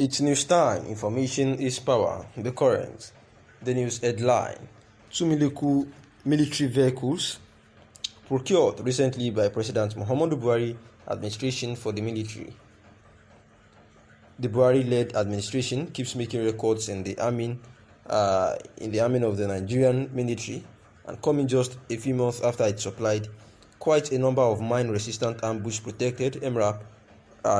It's news time. Information is power. The current. The news headline. 2 military vehicles procured recently by President Muhammadu Buhari administration for the military. The Buhari-led administration keeps making records in the arming of the Nigerian military, and coming just a few months after it supplied quite a number of mine-resistant ambush-protected MRAP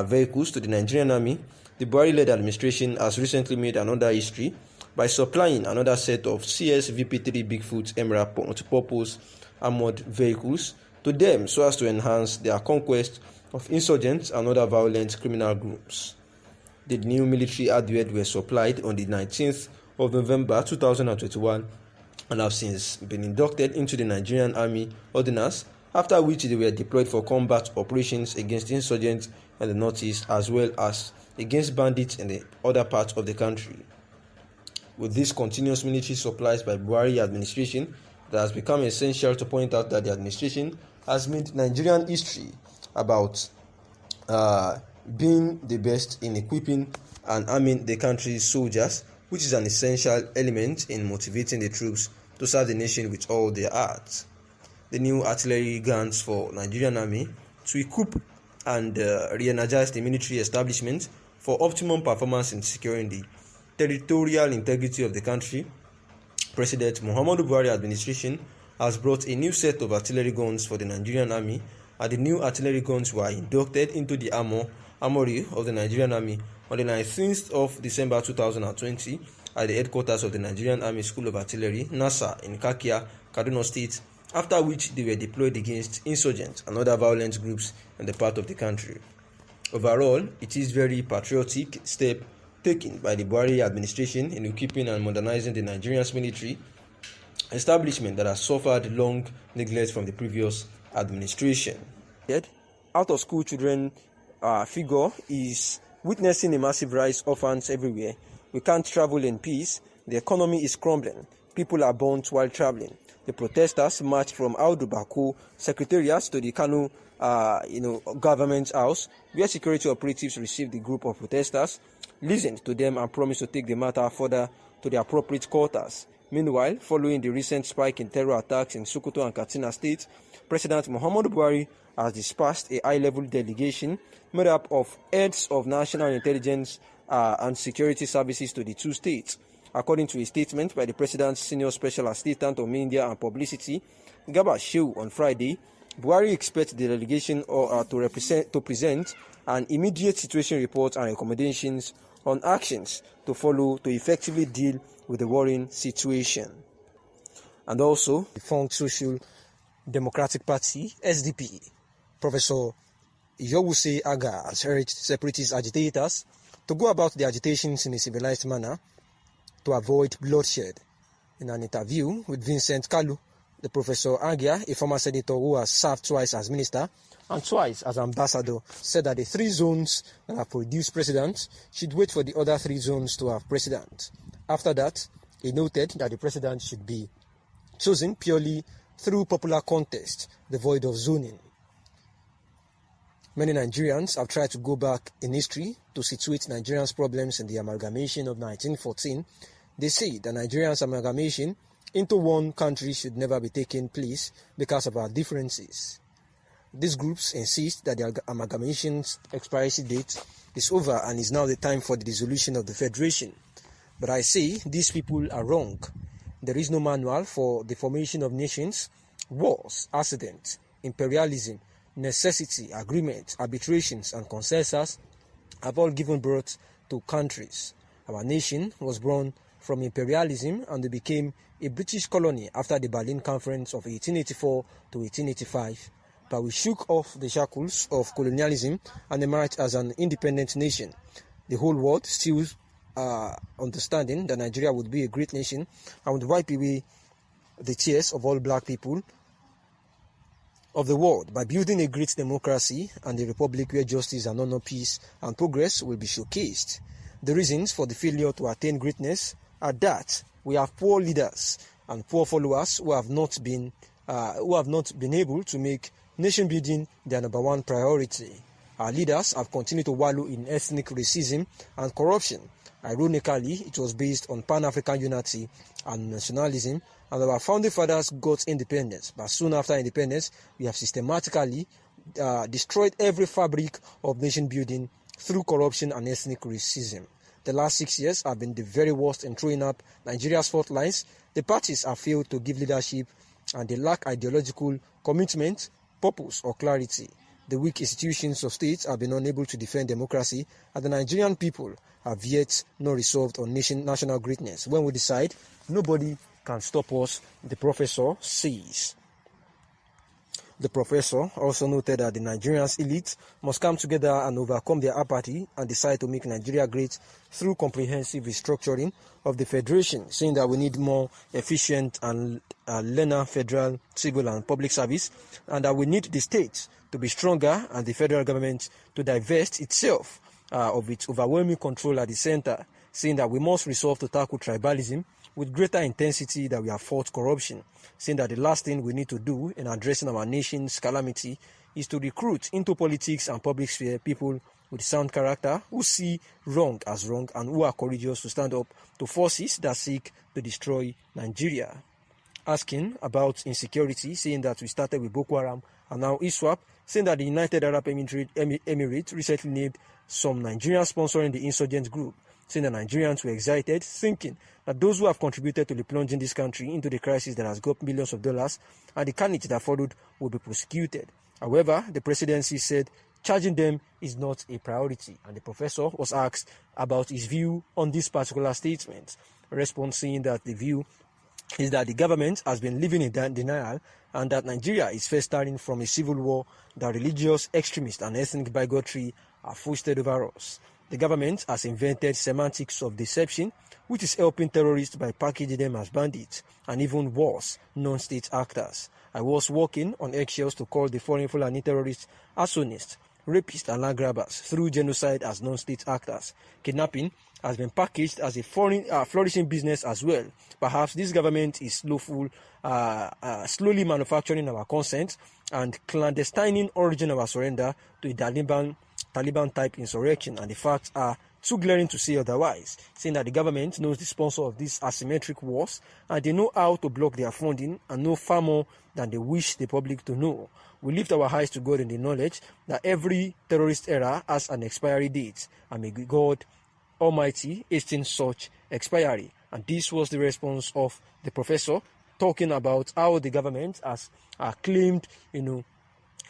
vehicles to the Nigerian army. The Buhari-led administration has recently made another history by supplying another set of CSVP-3 Bigfoot MRAP multipurpose armored vehicles to them so as to enhance their conquest of insurgents and other violent criminal groups. The new military hardware were supplied on the 19th of November 2021 and have since been inducted into the Nigerian Army Ordnance, after which they were deployed for combat operations against insurgents in the northeast as well as against bandits in the other parts of the country. With these continuous military supplies by Buhari administration, it has become essential to point out that the administration has made Nigerian history about being the best in equipping and arming the country's soldiers, which is an essential element in motivating the troops to serve the nation with all their hearts. The new artillery guns for Nigerian army to equip and re-energize the military establishment for optimum performance in securing the territorial integrity of the country. President Muhammadu Buhari administration has brought a new set of artillery guns for the Nigerian army, and the new artillery guns were inducted into the armory of the Nigerian army on the 19th of December 2020 at the headquarters of the Nigerian Army School of Artillery, NASA, in Kakia, Kaduna State, after which they were deployed against insurgents and other violent groups in the part of the country. Overall, it is a very patriotic step taken by the Buhari administration in equipping and modernizing the Nigerian military establishment that has suffered long neglect from the previous administration. Out-of-school children figure is witnessing a massive rise of orphans everywhere. We can't travel in peace. The economy is crumbling. People are burnt while traveling. The protesters marched from Audu Bako Secretariat to the Kano government house, where security operatives received the group of protesters, listened to them and promised to take the matter further to the appropriate quarters. Meanwhile, following the recent spike in terror attacks in Sokoto and Katsina states, President Muhammadu Buhari has dispatched a high-level delegation made up of heads of national intelligence and security services to the two states. According to a statement by the President's Senior Special Assistant on Media and Publicity, Cabal, on Friday, Buhari expects the delegation to present an immediate situation report and recommendations on actions to follow to effectively deal with the worrying situation. And also, the defunct Social Democratic Party, SDP, Professor Yowuse Aga has urged separatist agitators to go about the agitations in a civilized manner to avoid bloodshed. In an interview with Vincent Kalu, the Professor Agia, a former senator who has served twice as minister and twice as ambassador, said that the 3 zones that have produced presidents should wait for the other 3 zones to have president. After that, he noted that the president should be chosen purely through popular contest, devoid of zoning. Many Nigerians have tried to go back in history to situate Nigerians' problems in the amalgamation of 1914. They say that Nigerians' amalgamation into one country should never be taking place because of our differences. These groups insist that the amalgamation's expiration date is over and is now the time for the dissolution of the federation. But I say these people are wrong. There is no manual for the formation of nations. Wars, accidents, imperialism, necessity, agreement, arbitrations, and consensus have all given birth to countries. Our nation was born from imperialism and became a British colony after the Berlin Conference of 1884 to 1885. But we shook off the shackles of colonialism and emerged as an independent nation. The whole world still understanding that Nigeria would be a great nation and would wipe away the tears of all black people of the world by building a great democracy and a republic where justice and honor, peace and progress will be showcased. The reasons for the failure to attain greatness are that we have poor leaders and poor followers who have not been able to make nation building their number one priority. Our leaders have continued to wallow in ethnic racism and corruption. Ironically, it was based on Pan-African unity and nationalism, and our founding fathers got independence. But soon after independence, we have systematically destroyed every fabric of nation building through corruption and ethnic racism. The last 6 years have been the very worst in throwing up Nigeria's fault lines. The parties have failed to give leadership, and they lack ideological commitment, purpose, or clarity. The weak institutions of states have been unable to defend democracy, and the Nigerian people have yet not resolved on national greatness. When we decide, nobody can stop us, the professor says. The professor also noted that the Nigerian elite must come together and overcome their apathy and decide to make Nigeria great through comprehensive restructuring of the federation, saying that we need more efficient and leaner federal civil and public service, and that we need the states to be stronger and the federal government to divest itself of its overwhelming control at the center, saying that we must resolve to tackle tribalism with greater intensity that we have fought corruption, saying that the last thing we need to do in addressing our nation's calamity is to recruit into politics and public sphere people with sound character who see wrong as wrong and who are courageous to stand up to forces that seek to destroy Nigeria. Asking about insecurity, saying that we started with Boko Haram and now ISWAP, saying that the United Arab Emirates recently named some Nigerians sponsoring the insurgent group, saying that Nigerians were excited, thinking that those who have contributed to the plunging this country into the crisis that has got millions of dollars and the carnage that followed will be prosecuted. However, the presidency said charging them is not a priority, and the professor was asked about his view on this particular statement, responding that the view is that the government has been living in denial and that Nigeria is first starting from a civil war that religious extremists and ethnic bigotry are foisted over us. The government has invented semantics of deception, which is helping terrorists by packaging them as bandits and even worse, non-state actors. I was walking on eggshells to call the foreign Fulani terrorists arsonists, rapists and land grabbers through genocide as non-state actors. Kidnapping has been packaged as a foreign flourishing business as well. Perhaps this government is slowly manufacturing our consent and clandestining origin of our surrender to a Taliban-type insurrection, and the facts are too glaring to say otherwise, saying that the government knows the sponsor of these asymmetric wars and they know how to block their funding and know far more than they wish the public to know. We lift our eyes to God in the knowledge that every terrorist era has an expiry date, and may God Almighty hasten such expiry. And this was the response of the professor, talking about how the government has claimed,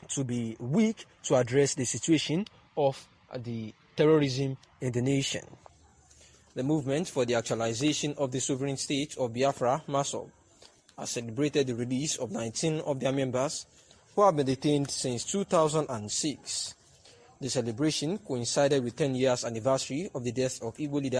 to be weak to address the situation of the terrorism in the nation. The movement for the actualization of the sovereign state of Biafra, MASOB, has celebrated the release of 19 of their members who have been detained since 2006. The celebration coincided with 10 years anniversary of the death of Igbo leader